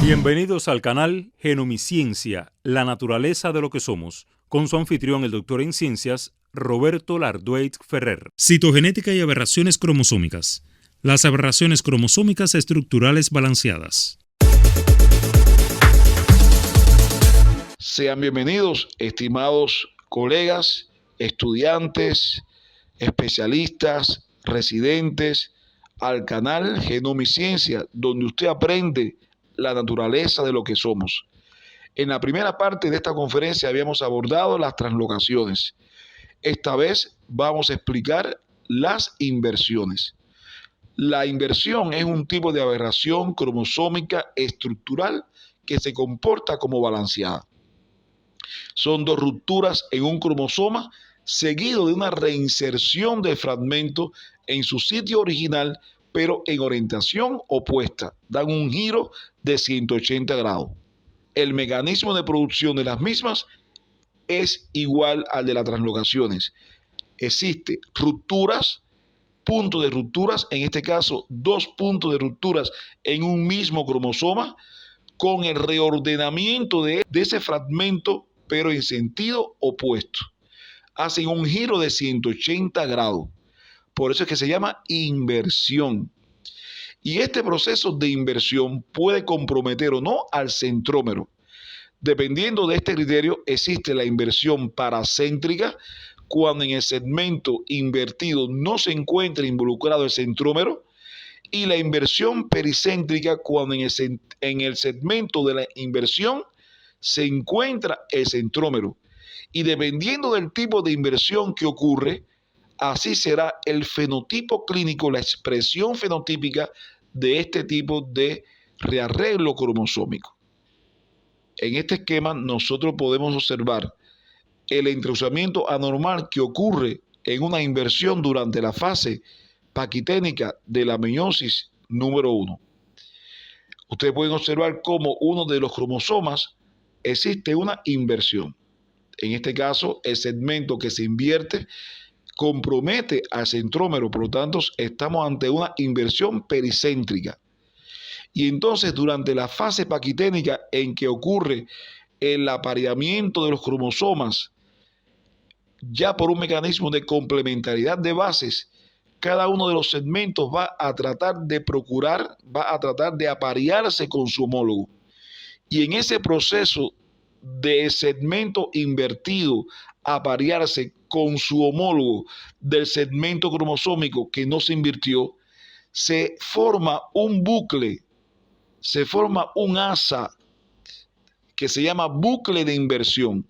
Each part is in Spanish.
Bienvenidos al canal Genomiciencia, la naturaleza de lo que somos, con su anfitrión, el doctor en ciencias, Roberto Lardueit Ferrer. Citogenética y aberraciones cromosómicas. Las aberraciones cromosómicas estructurales balanceadas. Sean bienvenidos, estimados colegas, estudiantes, especialistas, residentes, al canal Genomiciencia, donde usted aprende la naturaleza de lo que somos. En la primera parte de esta conferencia habíamos abordado las translocaciones. Esta vez vamos a explicar las inversiones. La inversión es un tipo de aberración cromosómica estructural que se comporta como balanceada. Son dos rupturas en un cromosoma seguido de una reinserción del fragmento en su sitio original, pero en orientación opuesta. Dan un giro de 180 grados. El mecanismo de producción de las mismas es igual al de las translocaciones. Existen rupturas, puntos de rupturas, en este caso 2 puntos de rupturas en un mismo cromosoma, con el reordenamiento de ese fragmento, pero en sentido opuesto. Hacen un giro de 180 grados. Por eso es que se llama inversión. Y este proceso de inversión puede comprometer o no al centrómero. Dependiendo de este criterio, existe la inversión paracéntrica, cuando en el segmento invertido no se encuentra involucrado el centrómero, y la inversión pericéntrica, cuando en el segmento de la inversión se encuentra el centrómero. Y dependiendo del tipo de inversión que ocurre, así será el fenotipo clínico, la expresión fenotípica de este tipo de rearreglo cromosómico. En este esquema nosotros podemos observar el entrousamiento anormal que ocurre en una inversión durante la fase paquiténica de la meiosis número 1. Ustedes pueden observar cómo uno de los cromosomas existe una inversión. En este caso, el segmento que se invierte compromete al centrómero, por lo tanto, estamos ante una inversión pericéntrica. Y entonces, durante la fase paquiténica en que ocurre el apareamiento de los cromosomas, ya por un mecanismo de complementariedad de bases, cada uno de los segmentos va a tratar de aparearse con su homólogo. Y en ese proceso de segmento invertido aparearse con su homólogo del segmento cromosómico que no se invirtió, se forma un bucle, se forma un asa que se llama bucle de inversión.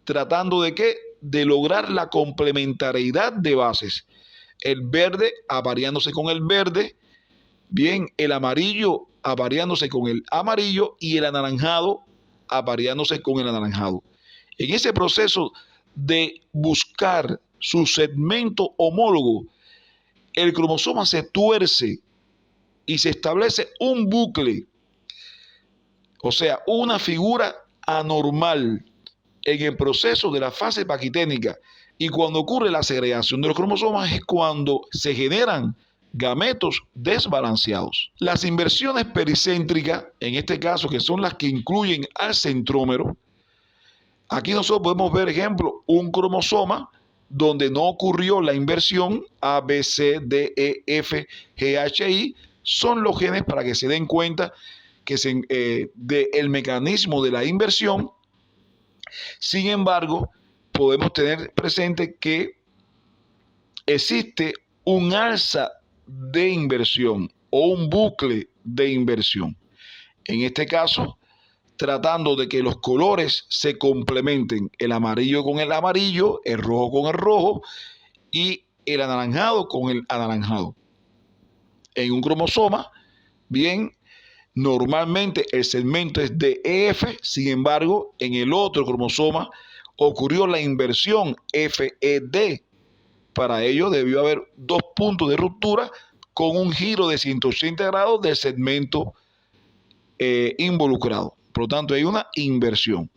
¿Tratando de qué? De lograr la complementariedad de bases. El verde apareándose con el verde, bien, el amarillo apareándose con el amarillo y el anaranjado apareándose con el anaranjado. En ese proceso de buscar su segmento homólogo, el cromosoma se tuerce y se establece un bucle, o sea, una figura anormal en el proceso de la fase paquiténica. Y cuando ocurre la segregación de los cromosomas es cuando se generan gametos desbalanceados. Las inversiones pericéntricas, en este caso, que son las que incluyen al centrómero, aquí nosotros podemos ver, ejemplo, un cromosoma donde no ocurrió la inversión A, B, C, D, E, F, G, H, I. Son los genes para que se den cuenta que del mecanismo de la inversión. Sin embargo, podemos tener presente que existe un alza de inversión o un bucle de inversión. En este caso, tratando de que los colores se complementen, el amarillo con el amarillo, el rojo con el rojo y el anaranjado con el anaranjado. En un cromosoma, bien, normalmente el segmento es de EF, sin embargo, en el otro cromosoma ocurrió la inversión FED. Para ello debió haber 2 puntos de ruptura con un giro de 180 grados del segmento involucrado. Por lo tanto, hay una inversión.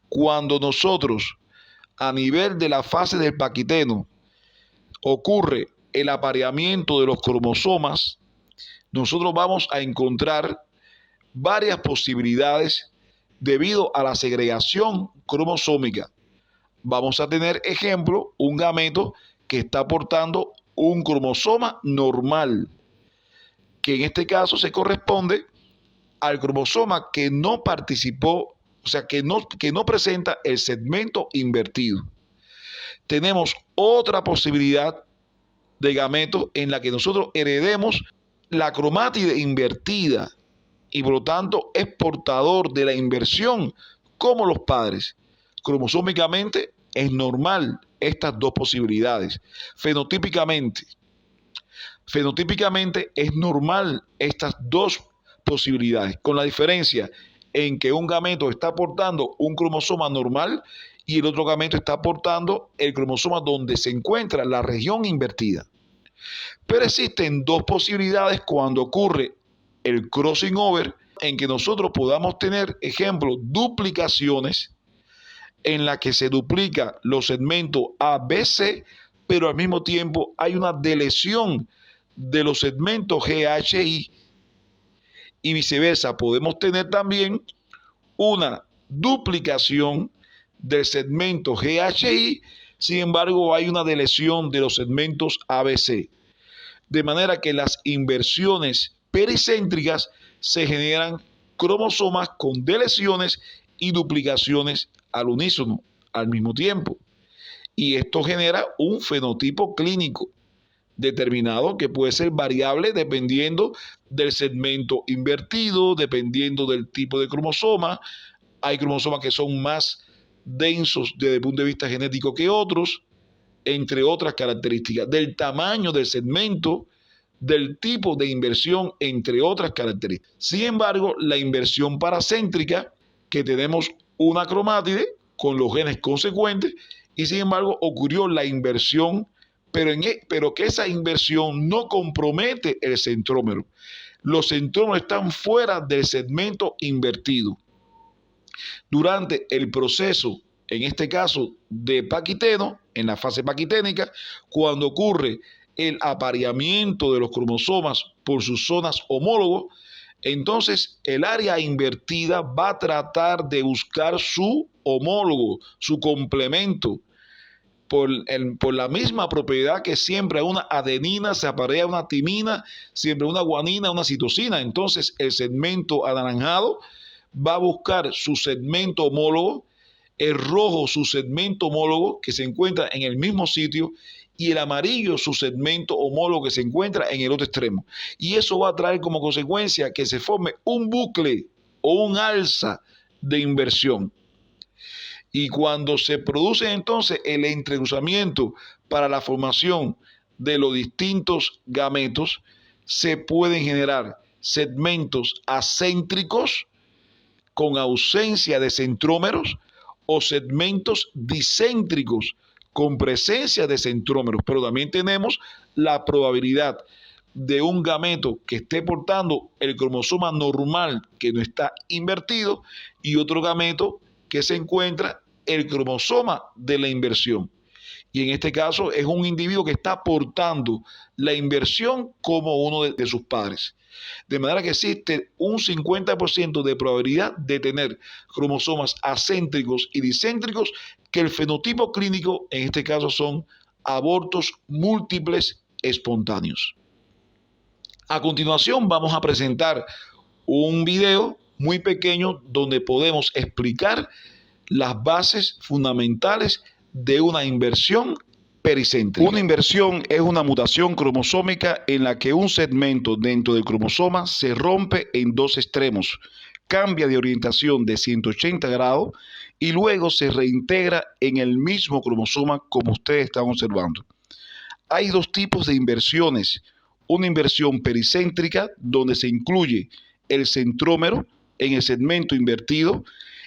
Cuando nosotros, a nivel de la fase del paquiteno, ocurre el apareamiento de los cromosomas, nosotros vamos a encontrar varias posibilidades debido a la segregación cromosómica. Vamos a tener, ejemplo, un gameto que está aportando un cromosoma normal, que en este caso se corresponde al cromosoma que no participó, o sea, que no presenta el segmento invertido. Tenemos otra posibilidad de gametos en la que nosotros heredemos la cromátide invertida y por lo tanto es portador de la inversión como los padres. Cromosómicamente es normal estas dos posibilidades. Fenotípicamente es normal estas dos posibilidades, con la diferencia en que un gameto está aportando un cromosoma normal y el otro gameto está aportando el cromosoma donde se encuentra la región invertida. Pero existen dos posibilidades cuando ocurre el crossing over, en que nosotros podamos tener, ejemplo, duplicaciones en la que se duplica los segmentos A, B, C, pero al mismo tiempo hay una deleción de los segmentos G, H, I, y viceversa. Podemos tener también una duplicación del segmento GHI, sin embargo hay una deleción de los segmentos ABC. De manera que las inversiones pericéntricas se generan cromosomas con deleciones y duplicaciones al unísono, al mismo tiempo. Y esto genera un fenotipo clínico determinado que puede ser variable dependiendo del segmento invertido, dependiendo del tipo de cromosoma. Hay cromosomas que son más densos desde el punto de vista genético que otros, entre otras características, del tamaño del segmento, del tipo de inversión, entre otras características. Sin embargo, la inversión paracéntrica, que tenemos una cromátide con los genes consecuentes, y sin embargo ocurrió la inversión, pero que esa inversión no compromete el centrómero. Los centrómeros están fuera del segmento invertido. Durante el proceso, en este caso de paquiteno, en la fase paquiténica, cuando ocurre el apareamiento de los cromosomas por sus zonas homólogos, entonces el área invertida va a tratar de buscar su homólogo, su complemento, por la misma propiedad que siempre a una adenina se aparea una timina, siempre una guanina, una citosina. Entonces el segmento anaranjado va a buscar su segmento homólogo, el rojo su segmento homólogo que se encuentra en el mismo sitio y el amarillo su segmento homólogo que se encuentra en el otro extremo. Y eso va a traer como consecuencia que se forme un bucle o un alza de inversión. Y cuando se produce entonces el entrecruzamiento para la formación de los distintos gametos, se pueden generar segmentos acéntricos con ausencia de centrómeros o segmentos dicéntricos con presencia de centrómeros. Pero también tenemos la probabilidad de un gameto que esté portando el cromosoma normal que no está invertido y otro gameto que se encuentra el cromosoma de la inversión. Y en este caso es un individuo que está portando la inversión como uno de sus padres. De manera que existe un 50% de probabilidad de tener cromosomas acéntricos y dicéntricos, que el fenotipo clínico en este caso son abortos múltiples espontáneos. A continuación vamos a presentar un video muy pequeño donde podemos explicar las bases fundamentales de una inversión pericéntrica. Una inversión es una mutación cromosómica en la que un segmento dentro del cromosoma se rompe en dos extremos, cambia de orientación de 180 grados y luego se reintegra en el mismo cromosoma como ustedes están observando. Hay dos tipos de inversiones. Una inversión pericéntrica donde se incluye el centrómero en el segmento invertido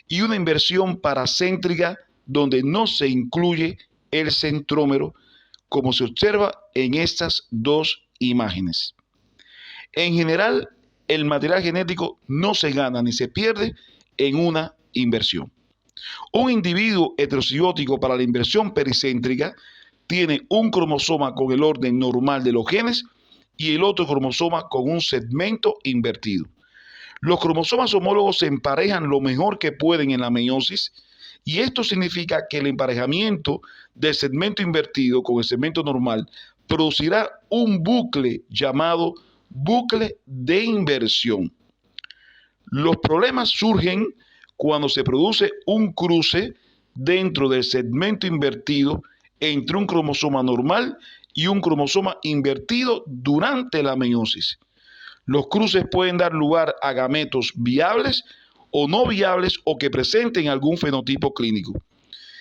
y una inversión paracéntrica donde no se incluye el centrómero, como se observa en estas dos imágenes. En general, el material genético no se gana ni se pierde en una inversión. Un individuo heterocigótico para la inversión pericéntrica tiene un cromosoma con el orden normal de los genes y el otro cromosoma con un segmento invertido. Los cromosomas homólogos se emparejan lo mejor que pueden en la meiosis, y esto significa que el emparejamiento del segmento invertido con el segmento normal producirá un bucle llamado bucle de inversión. Los problemas surgen cuando se produce un cruce dentro del segmento invertido entre un cromosoma normal y un cromosoma invertido durante la meiosis. Los cruces pueden dar lugar a gametos viables o no viables o que presenten algún fenotipo clínico.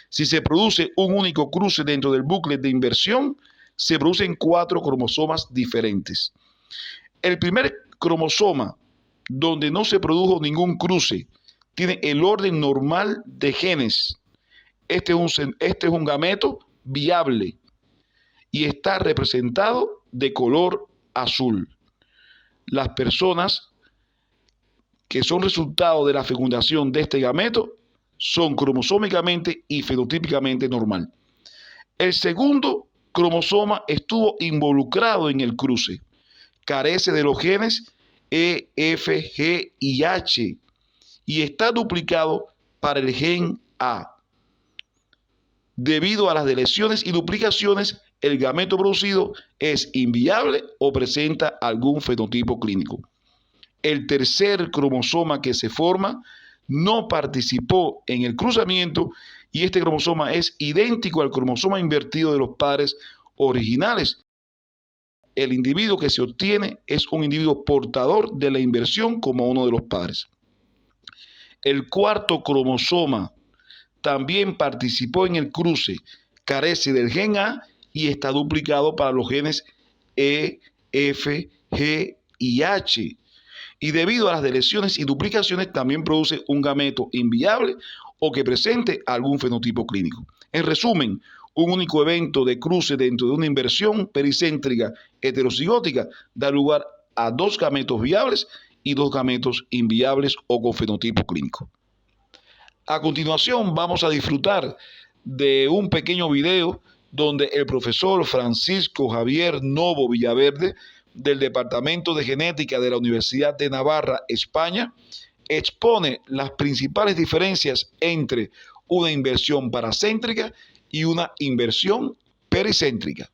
Si se produce un único cruce dentro del bucle de inversión, se producen 4 cromosomas diferentes. El primer cromosoma, donde no se produjo ningún cruce, tiene el orden normal de genes. Este es un gameto viable y está representado de color azul. Las personas que son resultado de la fecundación de este gameto son cromosómicamente y fenotípicamente normal. El segundo cromosoma estuvo involucrado en el cruce. Carece de los genes E, F, G y H y está duplicado para el gen A. Debido a las deleciones y duplicaciones, el gameto producido es inviable o presenta algún fenotipo clínico. El tercer cromosoma que se forma no participó en el cruzamiento y este cromosoma es idéntico al cromosoma invertido de los padres originales. El individuo que se obtiene es un individuo portador de la inversión como uno de los padres. El cuarto cromosoma también participó en el cruce, carece del gen A y está duplicado para los genes E, F, G y H. Y debido a las deleciones y duplicaciones también produce un gameto inviable o que presente algún fenotipo clínico. En resumen, un único evento de cruce dentro de una inversión pericéntrica heterocigótica da lugar a 2 gametos viables y 2 gametos inviables o con fenotipo clínico. A continuación vamos a disfrutar de un pequeño video donde el profesor Francisco Javier Novo Villaverde del Departamento de Genética de la Universidad de Navarra, España, expone las principales diferencias entre una inversión paracéntrica y una inversión pericéntrica.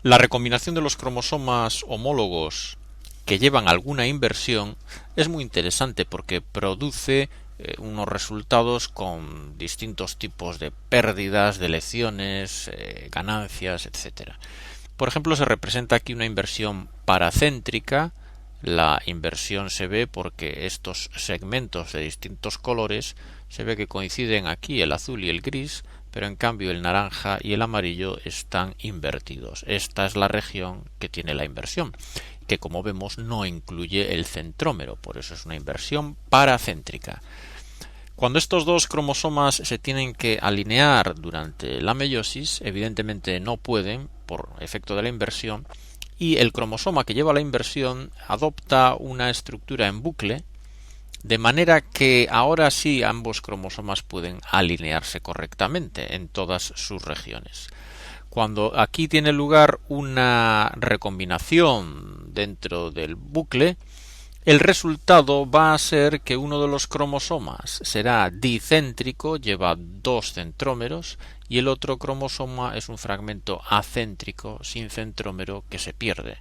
La recombinación de los cromosomas homólogos que llevan alguna inversión es muy interesante porque produce unos resultados con distintos tipos de pérdidas, de lecciones, ganancias, etc. Por ejemplo, se representa aquí una inversión paracéntrica. La inversión se ve porque estos segmentos de distintos colores se ve que coinciden aquí el azul y el gris, pero en cambio el naranja y el amarillo están invertidos. Esta es la región que tiene la inversión, que como vemos no incluye el centrómero, por eso es una inversión paracéntrica. Cuando estos 2 cromosomas se tienen que alinear durante la meiosis, evidentemente no pueden por efecto de la inversión, y el cromosoma que lleva la inversión adopta una estructura en bucle, de manera que ahora sí ambos cromosomas pueden alinearse correctamente en todas sus regiones. Cuando aquí tiene lugar una recombinación dentro del bucle, el resultado va a ser que uno de los cromosomas será dicéntrico, lleva 2 centrómeros, y el otro cromosoma es un fragmento acéntrico sin centrómero que se pierde.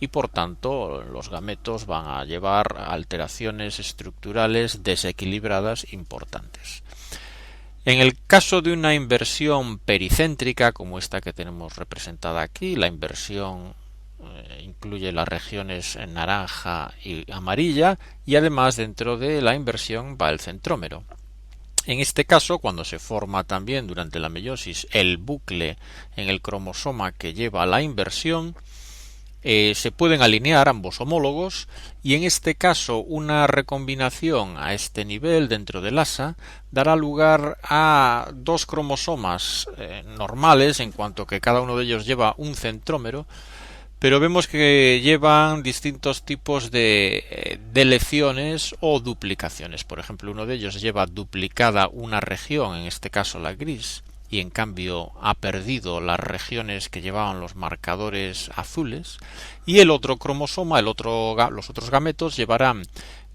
Y por tanto los gametos van a llevar alteraciones estructurales desequilibradas importantes. En el caso de una inversión pericéntrica, como esta que tenemos representada aquí, la inversión incluye las regiones naranja y amarilla, y además dentro de la inversión va el centrómero. En este caso, cuando se forma también durante la meiosis el bucle en el cromosoma que lleva la inversión, se pueden alinear ambos homólogos, y en este caso una recombinación a este nivel dentro del asa dará lugar a 2 cromosomas normales, en cuanto que cada uno de ellos lleva un centrómero, pero vemos que llevan distintos tipos de deleciones o duplicaciones. Por ejemplo, uno de ellos lleva duplicada una región, en este caso la gris, y en cambio ha perdido las regiones que llevaban los marcadores azules, y el otro cromosoma, los otros gametos llevarán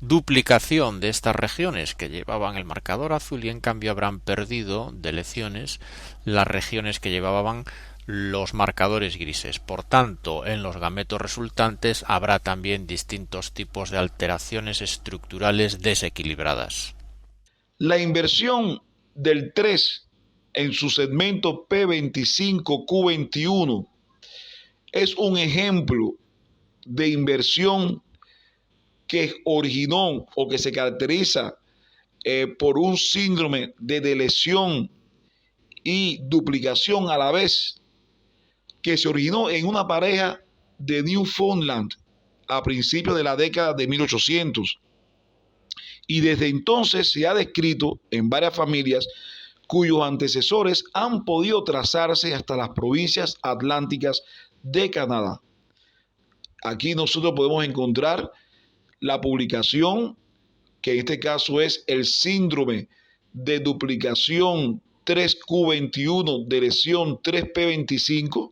duplicación de estas regiones que llevaban el marcador azul y en cambio habrán perdido deleciones las regiones que llevaban los marcadores grises. Por tanto, en los gametos resultantes habrá también distintos tipos de alteraciones estructurales desequilibradas. La inversión del 3 en su segmento P25Q21 es un ejemplo de inversión que originó o que se caracteriza por un síndrome de deleción y duplicación a la vez, que se originó en una pareja de Newfoundland a principios de la década de 1800. Y desde entonces se ha descrito en varias familias cuyos antecesores han podido trazarse hasta las provincias atlánticas de Canadá. Aquí nosotros podemos encontrar la publicación, que en este caso es el síndrome de duplicación 3Q21 de lesión 3P25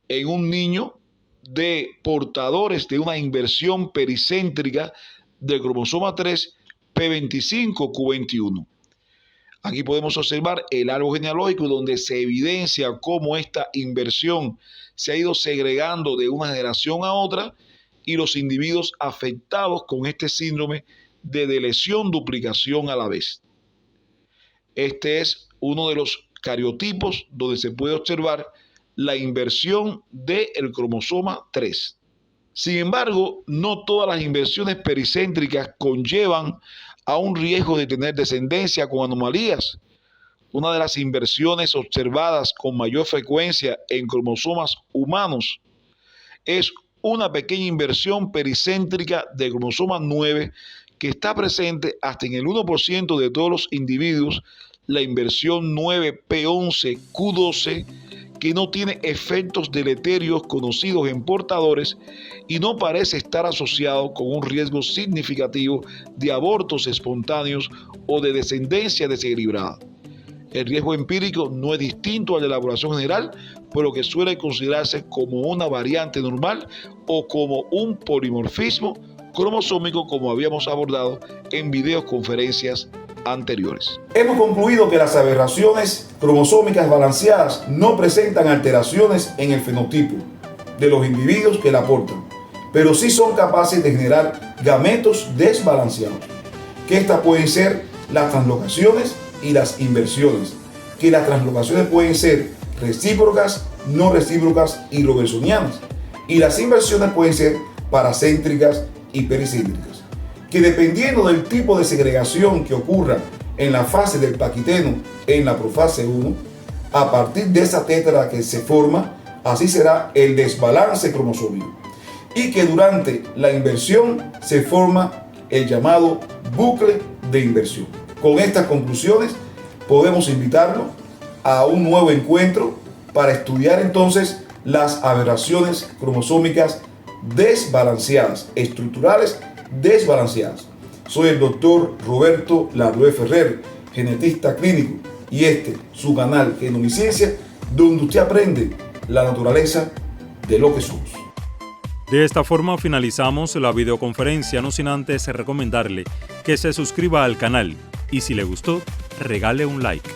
en un niño de portadores de una inversión pericéntrica del cromosoma 3 P25Q21. Aquí podemos observar el árbol genealógico donde se evidencia cómo esta inversión se ha ido segregando de una generación a otra y los individuos afectados con este síndrome de deleción duplicación a la vez. Este es uno de los cariotipos donde se puede observar la inversión del cromosoma 3. Sin embargo, no todas las inversiones pericéntricas conllevan a un riesgo de tener descendencia con anomalías. Una de las inversiones observadas con mayor frecuencia en cromosomas humanos es una pequeña inversión pericéntrica del cromosoma 9 que está presente hasta en el 1% de todos los individuos, la inversión 9P11Q12, que no tiene efectos deleterios conocidos en portadores y no parece estar asociado con un riesgo significativo de abortos espontáneos o de descendencia desequilibrada. El riesgo empírico no es distinto al de la población general, por lo que suele considerarse como una variante normal o como un polimorfismo cromosómico, como habíamos abordado en videoconferencias anteriores. Hemos concluido que las aberraciones cromosómicas balanceadas no presentan alteraciones en el fenotipo de los individuos que la portan, pero sí son capaces de generar gametos desbalanceados, que estas pueden ser las translocaciones y las inversiones, que las translocaciones pueden ser recíprocas, no recíprocas y robertsonianas, y las inversiones pueden ser paracéntricas y pericéntricas, que dependiendo del tipo de segregación que ocurra en la fase del paquiteno en la profase 1, a partir de esa tétrada que se forma, así será el desbalance cromosómico, y que durante la inversión se forma el llamado bucle de inversión. Con estas conclusiones podemos invitarlo a un nuevo encuentro para estudiar entonces las aberraciones cromosómicas desbalanceadas, estructurales desbalanceadas. Soy el doctor Roberto Lardue Ferrer, genetista clínico, y su canal Genomiciencia, donde usted aprende la naturaleza de lo que somos. De esta forma finalizamos la videoconferencia, no sin antes recomendarle que se suscriba al canal y si le gustó, regale un like.